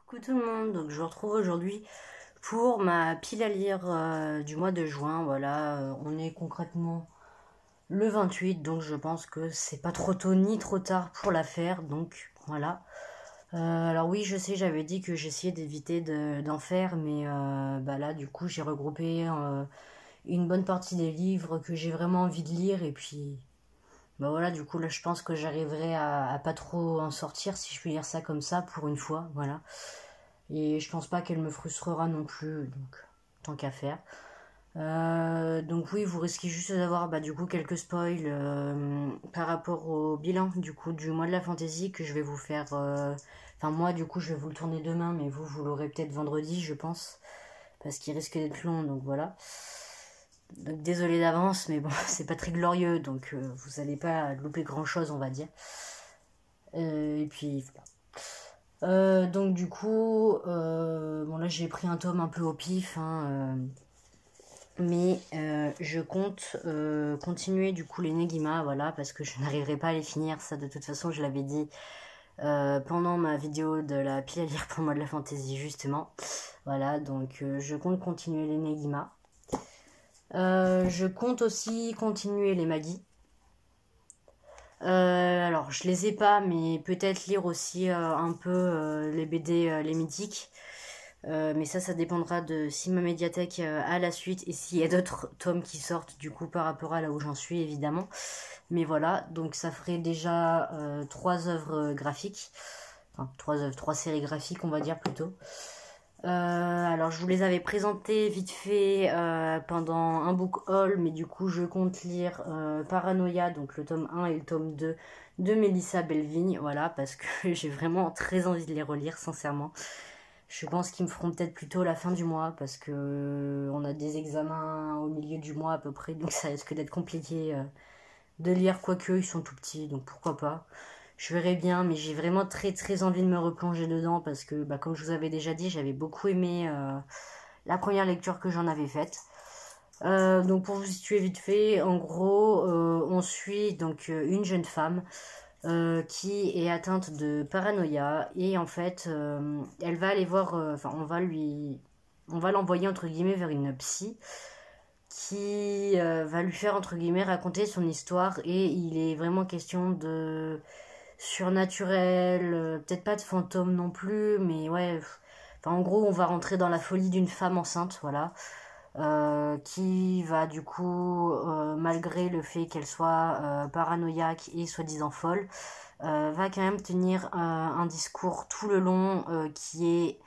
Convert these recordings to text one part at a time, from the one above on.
Coucou tout le monde, donc je vous retrouve aujourd'hui pour ma pile à lire du mois de juin. Voilà, on est concrètement le 28, donc je pense que c'est pas trop tôt ni trop tard pour la faire, donc voilà. Alors oui, je sais, j'avais dit que j'essayais d'éviter d'en faire, mais bah là du coup j'ai regroupé une bonne partie des livres que j'ai vraiment envie de lire, et puis bah voilà, du coup là je pense que j'arriverai à pas trop en sortir, si je puis dire ça comme ça, pour une fois, voilà. Et je pense pas qu'elle me frustrera non plus, donc tant qu'à faire. Donc oui, vous risquez juste d'avoir bah, du coup quelques spoils par rapport au bilan du coup du mois de la fantasy que je vais vous faire. Enfin moi du coup je vais vous le tourner demain, mais vous l'aurez peut-être vendredi je pense, parce qu'il risque d'être long, donc voilà. Donc désolé d'avance, mais bon c'est pas très glorieux, donc vous allez pas louper grand chose on va dire. Et puis voilà. Donc du coup, bon là j'ai pris un tome un peu au pif, hein, mais je compte continuer du coup les Negima, voilà, parce que je n'arriverai pas à les finir, ça de toute façon je l'avais dit pendant ma vidéo de la pile à lire pour moi de la fantasy justement. Voilà, donc je compte continuer les Negima. Je compte aussi continuer les Magi. Alors, je les ai pas, mais peut-être lire aussi un peu les BD, les mythiques. Mais ça dépendra de si ma médiathèque a la suite et s'il y a d'autres tomes qui sortent du coup par rapport à là où j'en suis évidemment. Mais voilà, donc ça ferait déjà 3 œuvres graphiques. Enfin, 3 œuvres, 3 séries graphiques on va dire plutôt. Alors je vous les avais présentés vite fait pendant un book haul, mais du coup je compte lire Paranoia, donc le tome 1 et le tome 2 de Mélissa Belvigne, voilà, parce que j'ai vraiment très envie de les relire, sincèrement. Je pense qu'ils me feront peut-être plutôt la fin du mois, parce que on a des examens au milieu du mois à peu près, donc ça risque d'être compliqué de lire, quoique ils sont tout petits, donc pourquoi pas. Je verrai bien, mais j'ai vraiment très très envie de me replonger dedans parce que, bah, comme je vous avais déjà dit, j'avais beaucoup aimé la première lecture que j'en avais faite. Donc pour vous situer vite fait, en gros, on suit donc une jeune femme qui est atteinte de paranoïa et en fait, elle va aller voir, enfin on va l'envoyer entre guillemets vers une psy qui va lui faire entre guillemets raconter son histoire et il est vraiment question de surnaturel, peut-être pas de fantômes non plus, mais ouais. Enfin, en gros, on va rentrer dans la folie d'une femme enceinte, voilà, qui va du coup, malgré le fait qu'elle soit paranoïaque et soi-disant folle, va quand même tenir un discours tout le long qui est,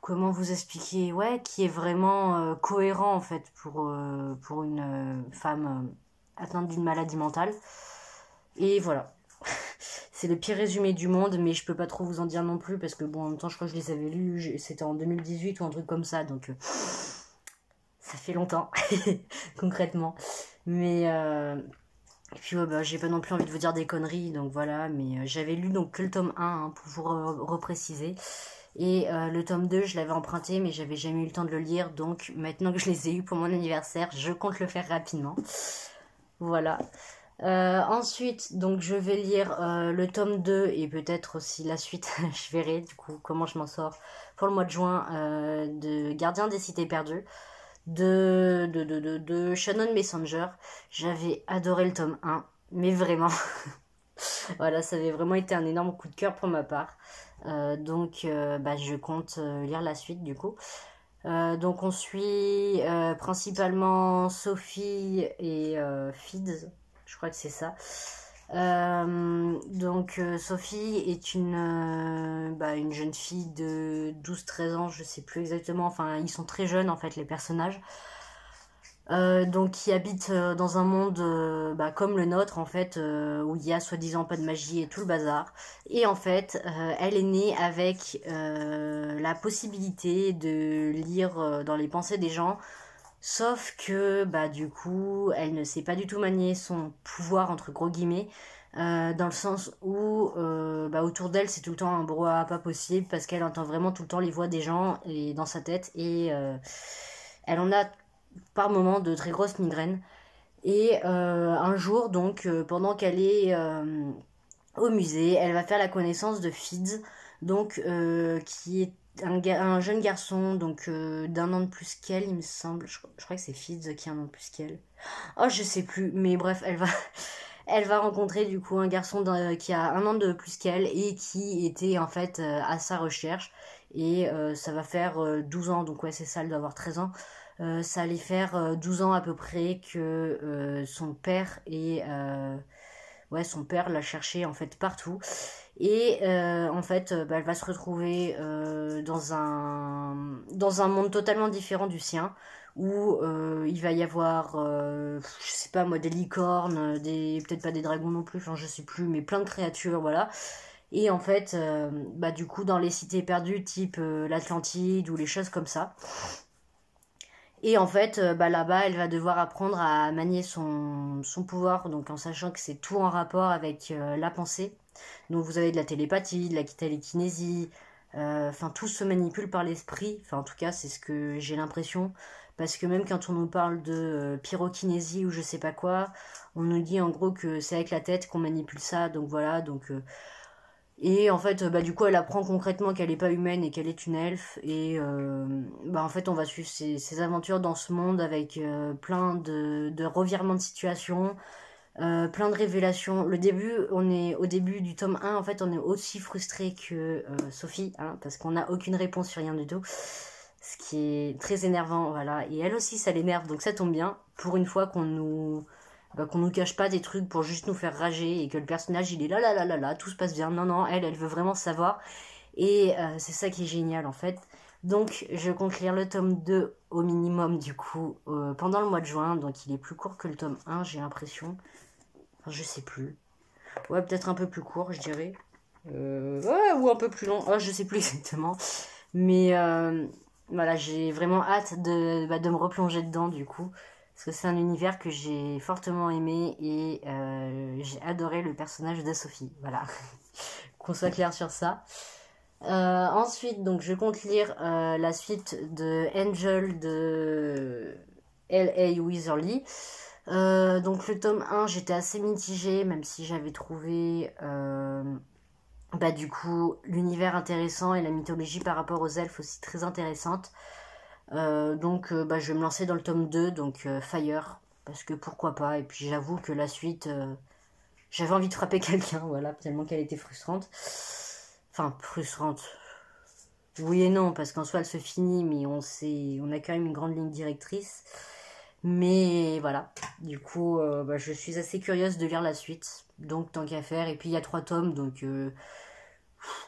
comment vous expliquer, ouais, qui est vraiment cohérent en fait pour une femme atteinte d'une maladie mentale. Et voilà. C'est le pire résumé du monde, mais je peux pas trop vous en dire non plus parce que bon, en même temps, je crois que je les avais lus, c'était en 2018 ou un truc comme ça, donc ça fait longtemps, concrètement. Mais et puis ouais, bah, j'ai pas non plus envie de vous dire des conneries, donc voilà. Mais j'avais lu donc que le tome 1 hein, pour vous repréciser. Et le tome 2, je l'avais emprunté, mais j'avais jamais eu le temps de le lire, donc maintenant que je les ai eus pour mon anniversaire, je compte le faire rapidement. Voilà. Ensuite, donc je vais lire le tome 2 et peut-être aussi la suite, je verrai du coup comment je m'en sors pour le mois de juin de Gardien des Cités Perdues de Shannon Messenger. J'avais adoré le tome 1, mais vraiment, voilà, ça avait vraiment été un énorme coup de cœur pour ma part. Donc bah, je compte lire la suite du coup. Donc on suit principalement Sophie et Fids, je crois que c'est ça. Donc Sophie est une jeune fille de 12-13 ans, je sais plus exactement, enfin ils sont très jeunes en fait les personnages. Donc qui habite dans un monde bah, comme le nôtre en fait, où il y a soi-disant pas de magie et tout le bazar. Et en fait, elle est née avec la possibilité de lire dans les pensées des gens, sauf que bah du coup, elle ne sait pas du tout manier son pouvoir entre gros guillemets. Dans le sens où bah, autour d'elle c'est tout le temps un brouhaha pas possible parce qu'elle entend vraiment tout le temps les voix des gens et dans sa tête et elle en a par moments de très grosses migraines. Et un jour, donc, pendant qu'elle est au musée, elle va faire la connaissance de Fids, donc qui est un jeune garçon, donc d'un an de plus qu'elle, il me semble. Je crois que c'est Fitz qui a un an de plus qu'elle. Oh, je sais plus, mais bref, elle va rencontrer du coup un garçon qui a un an de plus qu'elle et qui était en fait à sa recherche. Et ça va faire 12 ans, donc ouais, c'est ça, elle doit avoir 13 ans. Ça allait faire 12 ans à peu près que son père et ouais, son père l'a cherché en fait partout. Et en fait, bah, elle va se retrouver dans un monde totalement différent du sien, où il va y avoir, je sais pas moi, des licornes, peut-être pas des dragons non plus, enfin je sais plus, mais plein de créatures, voilà. Et en fait, bah, du coup, dans les cités perdues, type l'Atlantide ou les choses comme ça. Et en fait, bah, là-bas, elle va devoir apprendre à manier son pouvoir, donc en sachant que c'est tout en rapport avec la pensée. Donc vous avez de la télépathie, de la télékinésie, enfin tout se manipule par l'esprit, enfin en tout cas c'est ce que j'ai l'impression, parce que même quand on nous parle de pyrokinésie ou je sais pas quoi, on nous dit en gros que c'est avec la tête qu'on manipule ça, donc voilà, donc et en fait, bah, du coup, elle apprend concrètement qu'elle n'est pas humaine et qu'elle est une elfe. Et bah, en fait, on va suivre ses aventures dans ce monde avec plein de revirements de situation, plein de révélations. Au début du tome 1, en fait, on est aussi frustré que Sophie, hein, parce qu'on n'a aucune réponse sur rien du tout. Ce qui est très énervant, voilà. Et elle aussi, ça l'énerve, donc ça tombe bien. Pour une fois qu'on nous cache pas des trucs pour juste nous faire rager et que le personnage il est là là là là là, tout se passe bien. Non, non, elle veut vraiment savoir. Et c'est ça qui est génial en fait. Donc je compte lire le tome 2 au minimum du coup pendant le mois de juin. Donc il est plus court que le tome 1, j'ai l'impression. Enfin, je sais plus. Ouais, peut-être un peu plus court, je dirais. Ouais, ou un peu plus long. Oh, je sais plus exactement. Mais voilà, j'ai vraiment hâte de me replonger dedans du coup. Parce que c'est un univers que j'ai fortement aimé et j'ai adoré le personnage de Sophie. Voilà, qu'on soit clair sur ça. Ensuite, donc, je compte lire la suite de Angel de L.A. Weatherly. Donc le tome 1, j'étais assez mitigée, même si j'avais trouvé bah, du coup l'univers intéressant et la mythologie par rapport aux elfes aussi très intéressante. Donc bah, je vais me lancer dans le tome 2, donc Fire, parce que pourquoi pas. Et puis j'avoue que la suite, j'avais envie de frapper quelqu'un, voilà, tellement qu'elle était frustrante. Enfin, frustrante. Oui et non, parce qu'en soi elle se finit, mais on a quand même une grande ligne directrice. Mais voilà, du coup, bah, je suis assez curieuse de lire la suite, donc tant qu'à faire. Et puis il y a 3 tomes, donc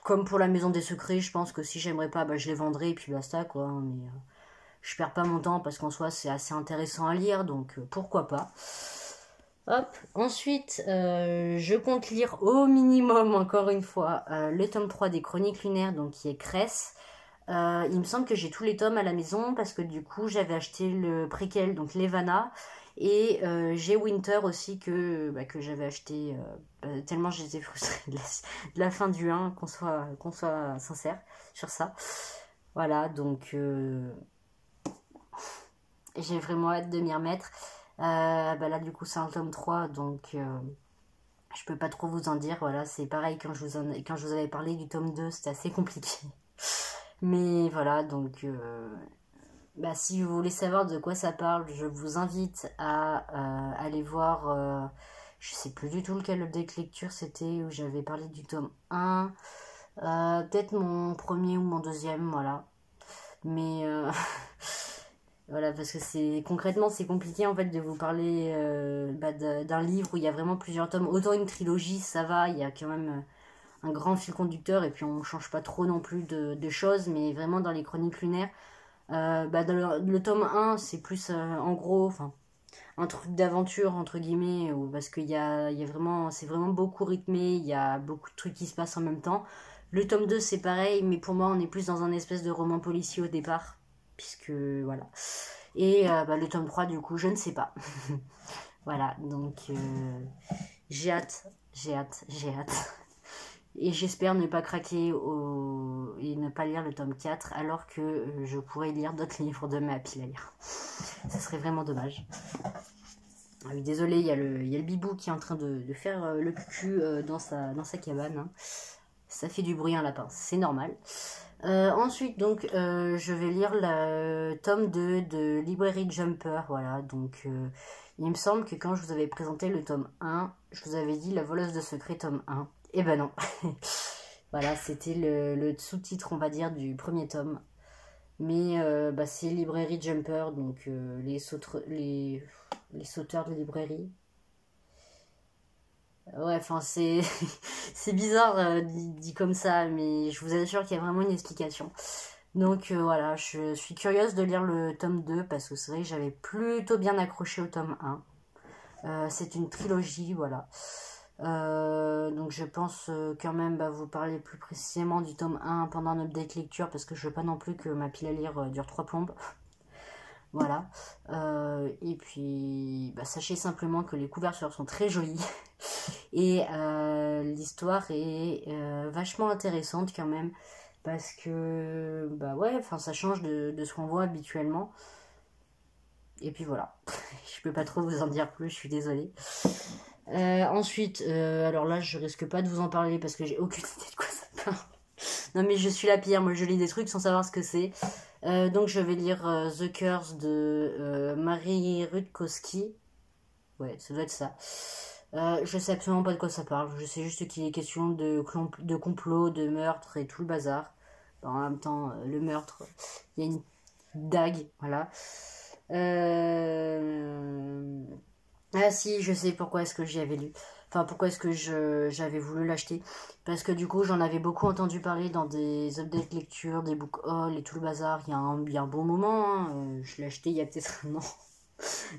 comme pour la Maison des Secrets, je pense que si j'aimerais pas, bah, je les vendrai et puis basta quoi. Hein, mais je perds pas mon temps parce qu'en soi c'est assez intéressant à lire, donc pourquoi pas. Hop, ensuite, je compte lire au minimum, encore une fois, le tome 3 des Chroniques Lunaires, donc qui est Cress. Il me semble que j'ai tous les tomes à la maison parce que du coup j'avais acheté le préquel, donc Levana, et j'ai Winter aussi que j'avais acheté tellement j'étais frustrée de la fin du 1, qu'on soit sincère sur ça. Voilà, donc j'ai vraiment hâte de m'y remettre. Bah là du coup c'est un tome 3, donc je peux pas trop vous en dire. Voilà, c'est pareil quand quand je vous avais parlé du tome 2, c'était assez compliqué. Mais voilà, donc bah, si vous voulez savoir de quoi ça parle, je vous invite à aller voir, je sais plus du tout lequel deck lecture c'était, où j'avais parlé du tome 1, peut-être mon premier ou mon deuxième, voilà. Mais voilà, parce que concrètement c'est compliqué en fait de vous parler bah, d'un livre où il y a vraiment plusieurs tomes. Autant une trilogie, ça va, il y a quand même un grand fil conducteur et puis on change pas trop non plus de choses, mais vraiment dans les Chroniques Lunaires, bah, dans le tome 1 c'est plus en gros, enfin un truc d'aventure entre guillemets, parce qu'il y a vraiment, c'est vraiment beaucoup rythmé, il y a beaucoup de trucs qui se passent en même temps. Le tome 2 c'est pareil, mais pour moi on est plus dans un espèce de roman policier au départ, puisque voilà. Et bah, le tome 3 du coup je ne sais pas. Voilà, donc j'ai hâte, j'ai hâte, j'ai hâte. Et j'espère ne pas craquer et ne pas lire le tome 4 alors que je pourrais lire d'autres livres de ma pile à lire. Ça serait vraiment dommage. Ah oui, désolé, il y a le bibou qui est en train de faire le cucu dans sa cabane. Hein. ça fait du bruit un lapin, c'est normal. Ensuite, donc, je vais lire le tome 2 de Librairie Jumper, voilà, donc, il me semble que quand je vous avais présenté le tome 1, je vous avais dit La voleuse de secret, tome 1, et ben non, voilà, c'était le sous-titre, on va dire, du premier tome, mais bah, c'est Librairie Jumper, donc les sauteurs de librairie. Ouais, enfin, c'est c'est bizarre dit comme ça, mais je vous assure qu'il y a vraiment une explication. Donc voilà, je suis curieuse de lire le tome 2 parce que c'est vrai que j'avais plutôt bien accroché au tome 1. C'est une trilogie, voilà. Donc je pense quand même vous parler plus précisément du tome 1 pendant un update lecture parce que je veux pas non plus que ma pile à lire dure 3 plombes. Voilà. Et puis, sachez simplement que les couvertures sont très jolies. Et l'histoire est vachement intéressante quand même. Parce que, ouais, enfin, ça change de ce qu'on voit habituellement. Et puis voilà. Je peux pas trop vous en dire plus, je suis désolée. Ensuite, alors là, je risque pas de vous en parler parce que j'ai aucune idée de quoi ça parle. Non mais je suis la pire, moi je lis des trucs sans savoir ce que c'est. Donc je vais lire The Curse de Marie Rutkowski. Ouais, ça doit être ça. Je sais absolument pas de quoi ça parle. Je sais juste qu'il est question de complot, de meurtre et tout le bazar. En même temps, le meurtre, il y a une dague, voilà. Ah si, je sais pourquoi est-ce que j'y avais lu. Enfin, pourquoi est-ce que j'avais voulu l'acheter. Parce que du coup, j'en avais beaucoup entendu parler dans des updates lecture, des book haul et tout le bazar. Il y a un bon moment. Hein. Je l'ai acheté il y a peut-être un an.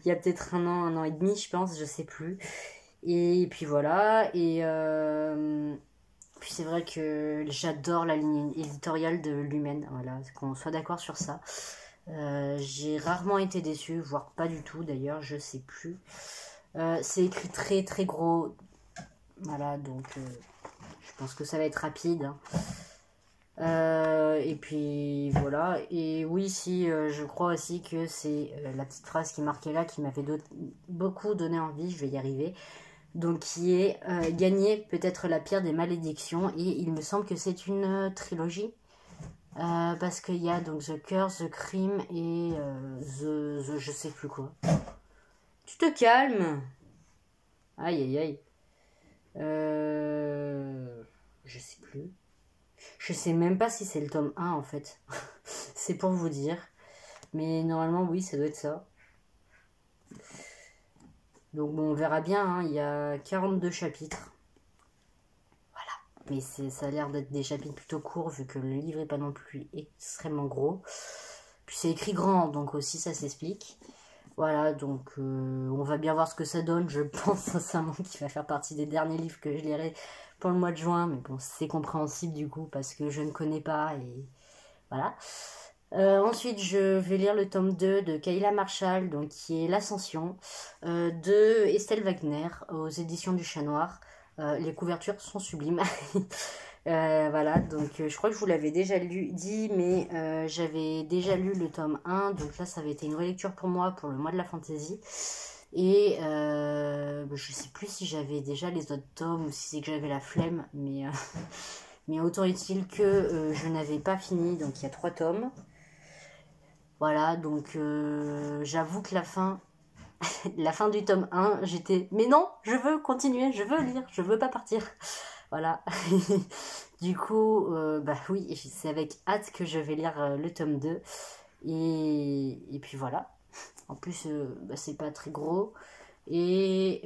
Il y a peut-être un an et demi, je pense, je sais plus. Et puis voilà. Et puis c'est vrai que j'adore la ligne éditoriale de Lumen. Voilà, qu'on soit d'accord sur ça. J'ai rarement été déçue, voire pas du tout d'ailleurs, je sais plus. C'est écrit très très gros. Voilà, donc je pense que ça va être rapide. Et puis voilà. Et oui, si, je crois aussi que c'est la petite phrase qui marquait là qui m'avait beaucoup donné envie, je vais y arriver. Donc qui est gagner peut-être la pire des malédictions. Et il me semble que c'est une trilogie. Parce qu'il y a donc The Curse, The Crime et the je sais plus quoi. Tu te calmes. Aïe aïe aïe. Je sais plus. Je sais même pas si c'est le tome 1 en fait. C'est pour vous dire. Mais normalement oui, ça doit être ça. Donc bon, on verra bien. Hein. Il y a 42 chapitres. Mais ça a l'air d'être des chapitres plutôt courts vu que le livre n'est pas non plus extrêmement gros. Puis c'est écrit grand, donc aussi ça s'explique. Voilà, donc on va bien voir ce que ça donne. Je pense sincèrement qu'il va faire partie des derniers livres que je lirai pour le mois de juin. Mais bon, c'est compréhensible du coup parce que je ne connais pas et voilà. Ensuite, je vais lire le tome 2 de Kayla Marshall, donc, qui est L'Ascension, de Estelle Wagner, aux éditions du Chat Noir. Les couvertures sont sublimes. Voilà, donc je crois que je vous l'avais déjà dit, mais j'avais déjà lu le tome 1, donc là ça avait été une relecture pour moi pour le mois de la fantaisie. Et je sais plus si j'avais déjà les autres tomes ou si c'est que j'avais la flemme, mais, mais autant est-il que je n'avais pas fini, donc il y a 3 tomes. Voilà, donc j'avoue que la fin du tome 1, j'étais... Mais non, je veux continuer, je veux lire, je veux pas partir. Voilà. Du coup, oui, c'est avec hâte que je vais lire le tome 2. Et puis voilà. En plus, c'est pas très gros. Et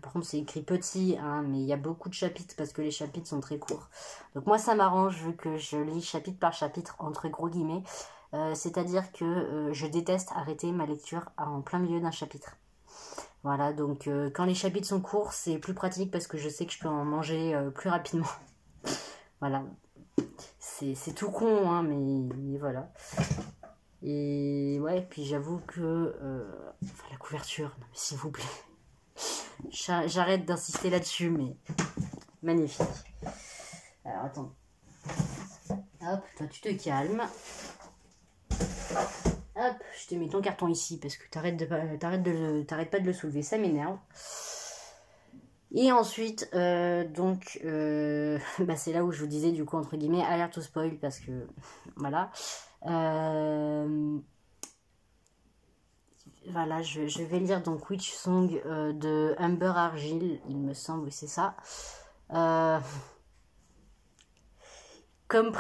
par contre, c'est écrit petit, hein, mais il y a beaucoup de chapitres parce que les chapitres sont très courts. Donc moi, ça m'arrange vu que je lis chapitre par chapitre, entre gros guillemets. C'est-à-dire que je déteste arrêter ma lecture en plein milieu d'un chapitre. Voilà, donc quand les chapitres sont courts, c'est plus pratique parce que je sais que je peux en manger plus rapidement. Voilà, c'est tout con, hein, mais voilà. Et ouais, puis j'avoue que... enfin, la couverture, non mais s'il vous plaît. J'arrête d'insister là-dessus, mais magnifique. Alors, attends. Hop, toi tu te calmes. Hop, je te mets ton carton ici parce que t'arrêtes pas de le soulever, ça m'énerve. Et ensuite, donc, bah, c'est là où je vous disais, du coup, entre guillemets, alerte au spoil, parce que, voilà. Voilà, je vais lire donc Witch Song de Amber Argyle, il me semble, c'est ça. Euh, comme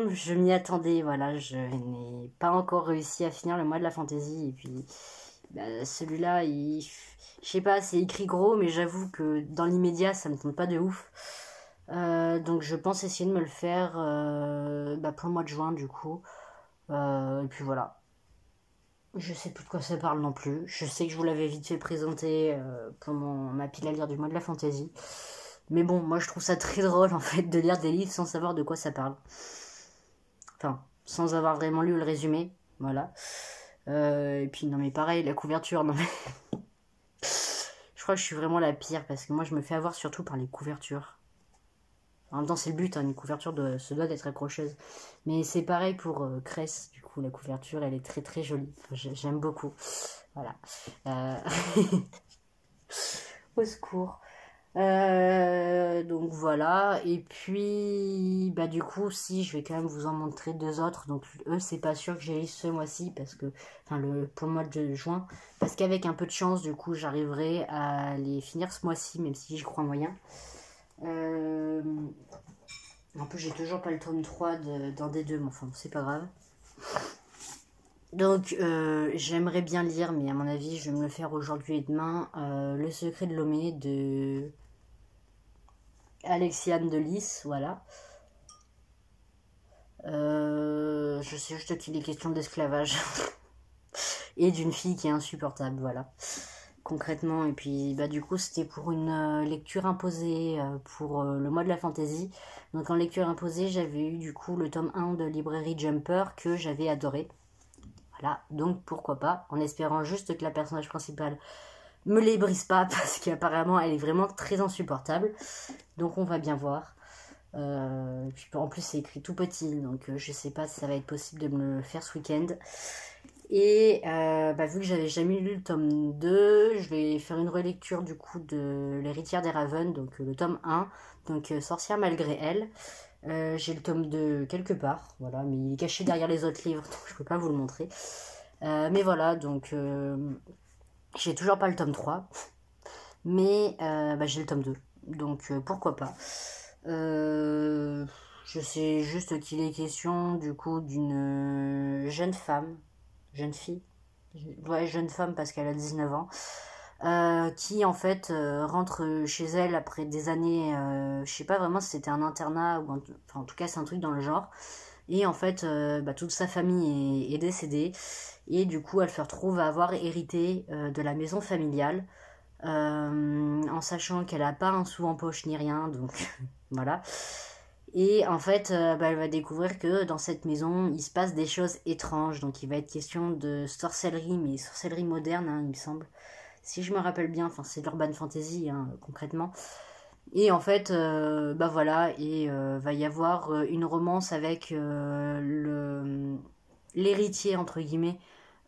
je m'y attendais, voilà, je n'ai pas encore réussi à finir le mois de la fantasy. Et puis, bah, celui-là, je sais pas, c'est écrit gros, mais j'avoue que dans l'immédiat, ça me tente pas de ouf. Donc, je pense essayer de me le faire bah, pour le mois de juin, du coup. Et puis voilà. Je sais plus de quoi ça parle non plus. Je sais que je vous l'avais vite fait présenter pour ma pile à lire du mois de la fantasy. Mais bon, moi je trouve ça très drôle en fait de lire des livres sans savoir de quoi ça parle. Enfin, sans avoir vraiment lu le résumé. Voilà. Et puis non mais pareil, la couverture, non mais... Je crois que je suis vraiment la pire parce que moi je me fais avoir surtout par les couvertures. En même temps c'est le but, hein, une couverture se doit d'être accrocheuse. Mais c'est pareil pour Cress, du coup la couverture elle est très très jolie. J'aime beaucoup. Voilà. Euh... Au secours. Donc voilà, et puis bah du coup si je vais quand même vous en montrer deux autres, donc eux c'est pas sûr que j'ai lu ce mois-ci parce que enfin pour le mois de juin, parce qu'avec un peu de chance du coup j'arriverai à les finir ce mois-ci même si j'y crois moyen. En plus j'ai toujours pas le tome 3 d'un des deux, mais enfin c'est pas grave. Donc j'aimerais bien lire, mais à mon avis je vais me le faire aujourd'hui et demain, Le secret de Lomé de Alexiane de Lys, voilà. Je sais juste qu'il est question d'esclavage et d'une fille qui est insupportable, voilà. Concrètement, et puis bah du coup c'était pour une lecture imposée pour le mois de la fantasy. Donc en lecture imposée j'avais eu du coup le tome 1 de Librairie Jumper que j'avais adoré. Voilà, donc pourquoi pas, en espérant juste que la personnage principale me les brise pas parce qu'apparemment elle est vraiment très insupportable. Donc on va bien voir. Puis en plus c'est écrit tout petit, donc je sais pas si ça va être possible de me le faire ce week-end. Et bah, vu que j'avais jamais lu le tome 2, je vais faire une relecture du coup de L'héritière des Raven, donc le tome 1, donc Sorcière malgré elle. J'ai le tome 2 quelque part, voilà, mais il est caché derrière les autres livres, donc je peux pas vous le montrer. Mais voilà, donc j'ai toujours pas le tome 3, mais bah, j'ai le tome 2, donc pourquoi pas. Je sais juste qu'il est question du coup d'une jeune femme, jeune fille, ouais, jeune femme parce qu'elle a 19 ans, qui en fait rentre chez elle après des années, je sais pas vraiment si c'était un internat ou enfin, en tout cas c'est un truc dans le genre. Et en fait, bah, toute sa famille est décédée et du coup elle se retrouve à avoir hérité de la maison familiale. En sachant qu'elle a pas un sou en poche ni rien, donc voilà. Et en fait, bah, elle va découvrir que dans cette maison, il se passe des choses étranges. Donc il va être question de sorcellerie, mais sorcellerie moderne, hein, il me semble. Si je me rappelle bien, enfin c'est l'urban fantasy, hein, concrètement. Et en fait, bah voilà, et va y avoir une romance avec l'héritier, entre guillemets,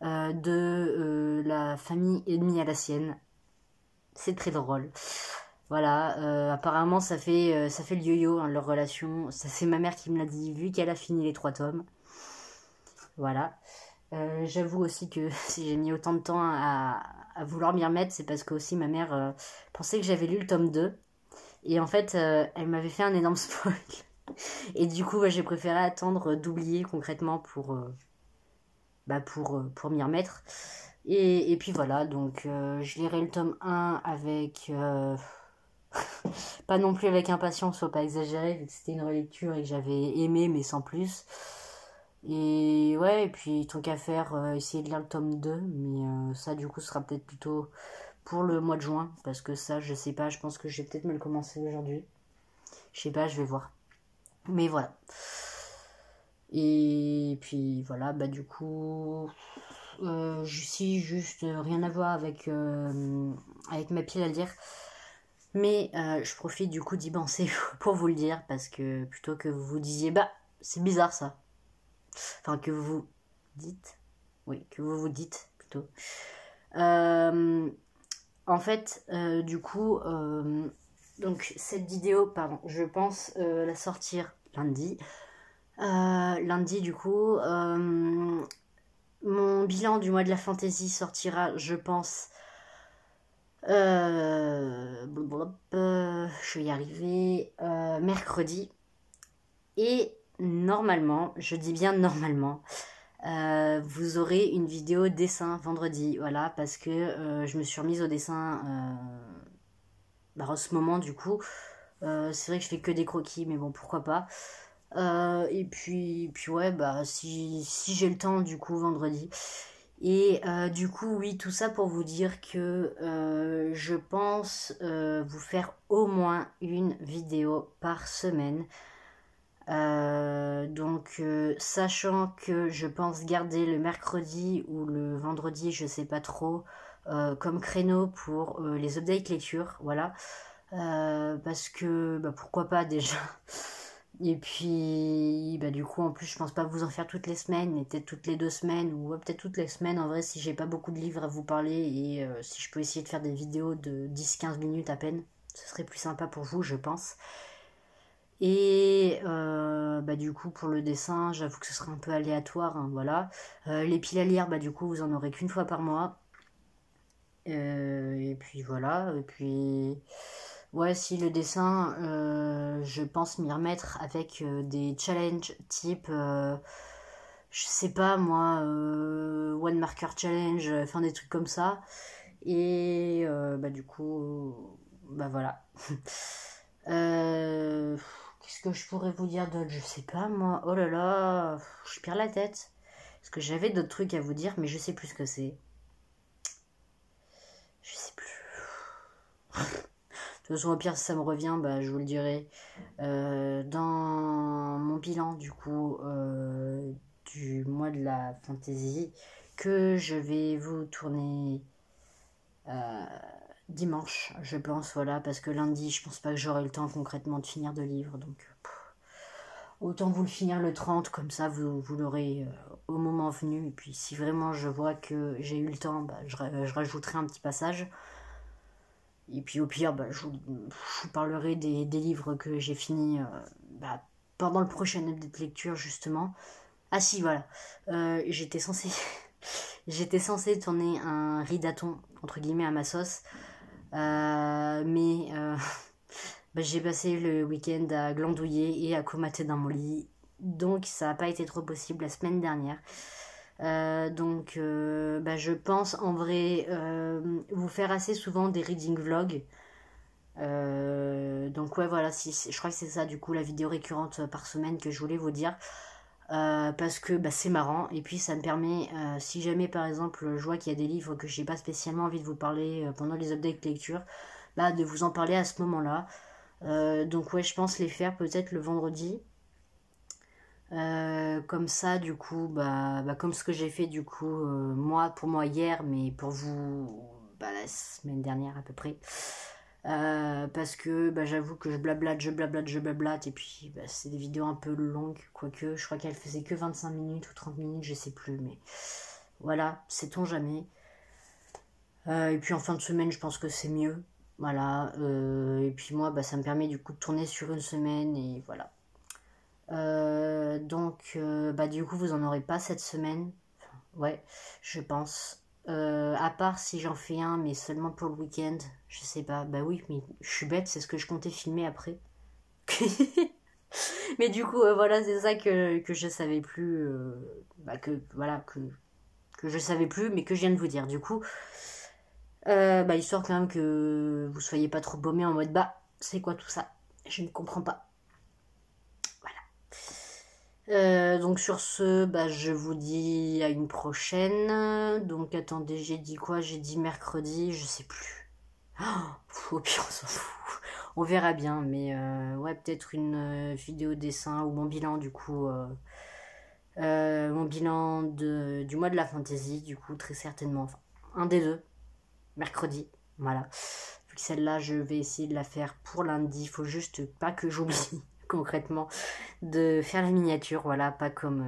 de la famille ennemie à la sienne. C'est très drôle. Voilà, apparemment ça fait le yo-yo, hein, leur relation. Ça c'est ma mère qui me l'a dit, vu qu'elle a fini les 3 tomes. Voilà. J'avoue aussi que si j'ai mis autant de temps à vouloir m'y remettre, c'est parce que aussi ma mère pensait que j'avais lu le tome 2. Et en fait, elle m'avait fait un énorme spoil. Et du coup, bah, j'ai préféré attendre d'oublier concrètement pour m'y remettre. Et puis voilà, donc je lirai le tome 1 avec... pas non plus avec impatience, faut pas exagérer, vu que c'était une relecture et que j'avais aimé, mais sans plus. Et ouais, et puis tant qu'à faire, essayer de lire le tome 2, mais ça du coup ce sera peut-être plutôt pour le mois de juin, parce que ça, je sais pas, je pense que je vais peut-être me le commencer aujourd'hui. Je sais pas, je vais voir. Mais voilà. Et puis voilà, bah du coup, si juste rien à voir avec ma pile à lire. Mais je profite du coup d'y penser pour vous le dire, parce que plutôt que vous vous disiez, bah c'est bizarre ça. Enfin, que vous dites. Oui, que vous vous dites plutôt. en fait, du coup, donc cette vidéo, pardon, je pense la sortir lundi. Lundi, du coup, mon bilan du mois de la fantasy sortira, je pense. Je vais y arriver. Mercredi. Et normalement, je dis bien normalement, vous aurez une vidéo dessin vendredi. Voilà, parce que je me suis remise au dessin en ce moment, du coup. C'est vrai que je fais que des croquis, mais bon, pourquoi pas. Et puis ouais, bah si j'ai le temps, du coup, vendredi. Et du coup, oui, tout ça pour vous dire que je pense vous faire au moins une vidéo par semaine. Sachant que je pense garder le mercredi ou le vendredi, je sais pas trop, comme créneau pour les updates lecture, voilà. Parce que, bah, pourquoi pas déjà. Et puis, bah, du coup, en plus, je pense pas vous en faire toutes les semaines, mais peut-être toutes les 2 semaines, ou ouais, peut-être toutes les semaines, en vrai, si j'ai pas beaucoup de livres à vous parler, et si je peux essayer de faire des vidéos de 10-15 minutes à peine, ce serait plus sympa pour vous, je pense. Et bah, du coup, pour le dessin, j'avoue que ce serait un peu aléatoire, hein, voilà. Les piles à lire, bah, du coup, vous en aurez qu'une fois par mois. Et puis voilà, et puis... Ouais, si le dessin, je pense m'y remettre avec des challenges type, je sais pas moi, One Marker Challenge, enfin des trucs comme ça. Et bah du coup, bah voilà. Euh, Qu'est-ce que je pourrais vous dire d'autre? Je sais pas moi. Oh là là, je perds la tête. Parce que j'avais d'autres trucs à vous dire, mais je sais plus ce que c'est. Je sais plus. De toute façon, au pire, si ça me revient, bah, je vous le dirai. Dans mon bilan, du coup, du mois de la fantasy, que je vais vous tourner dimanche, je pense, voilà, parce que lundi, je pense pas que j'aurai le temps concrètement de finir de livres, donc autant vous le finir le 30, comme ça vous l'aurez au moment venu, et puis si vraiment je vois que j'ai eu le temps, bah, je rajouterai un petit passage. Et puis au pire, bah, je vous parlerai des livres que j'ai finis bah, pendant le prochain update lecture, justement. Ah si, voilà. J'étais censée... J'étais censée tourner un ridaton, entre guillemets, à ma sauce. Mais bah, j'ai passé le week-end à glandouiller et à comater dans mon lit. Donc ça n'a pas été trop possible la semaine dernière. Bah, je pense en vrai vous faire assez souvent des reading vlogs. Donc ouais voilà, je crois que c'est ça du coup la vidéo récurrente par semaine que je voulais vous dire. Parce que bah, c'est marrant et puis ça me permet, si jamais par exemple je vois qu'il y a des livres que j'ai pas spécialement envie de vous parler pendant les updates lecture, bah, de vous en parler à ce moment-là. Donc ouais, je pense les faire peut-être le vendredi. Comme ça, du coup, bah, comme ce que j'ai fait, du coup, moi, pour moi hier, mais pour vous, bah, la semaine dernière à peu près. Parce que bah, j'avoue que je blablate, et puis bah, c'est des vidéos un peu longues, quoique, je crois qu'elles faisaient que 25 minutes ou 30 minutes, je sais plus, mais voilà, sait-on jamais. Et puis en fin de semaine, je pense que c'est mieux. Voilà, et puis moi, bah, ça me permet du coup de tourner sur une semaine, et voilà. Bah, du coup, vous en aurez pas cette semaine. Enfin, ouais, je pense. À part si j'en fais un, mais seulement pour le week-end. Je sais pas. Bah oui, mais je suis bête, c'est ce que je comptais filmer après. Mais du coup, voilà, c'est ça que je savais plus. Bah, voilà, que je savais plus, mais que je viens de vous dire. Du coup, bah, histoire quand même que vous soyez pas trop baumés en mode bah, c'est quoi tout ça? Je ne comprends pas. Donc sur ce, bah, je vous dis à une prochaine. Donc attendez, j'ai dit quoi? J'ai dit mercredi, je sais plus. Au pire, on s'en fout. On verra bien, mais ouais, peut-être une vidéo dessin ou mon bilan du coup. Mon bilan du mois de la fantasy, du coup, très certainement. Enfin, un des deux, mercredi. Voilà. Vu que celle-là, je vais essayer de la faire pour lundi. Il faut juste pas que j'oublie concrètement de faire la miniature, voilà, pas comme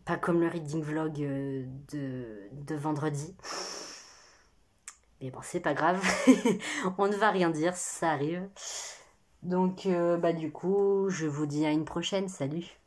le reading vlog de vendredi. Mais bon, c'est pas grave. On ne va rien dire, ça arrive. Donc, bah, du coup, je vous dis à une prochaine. Salut.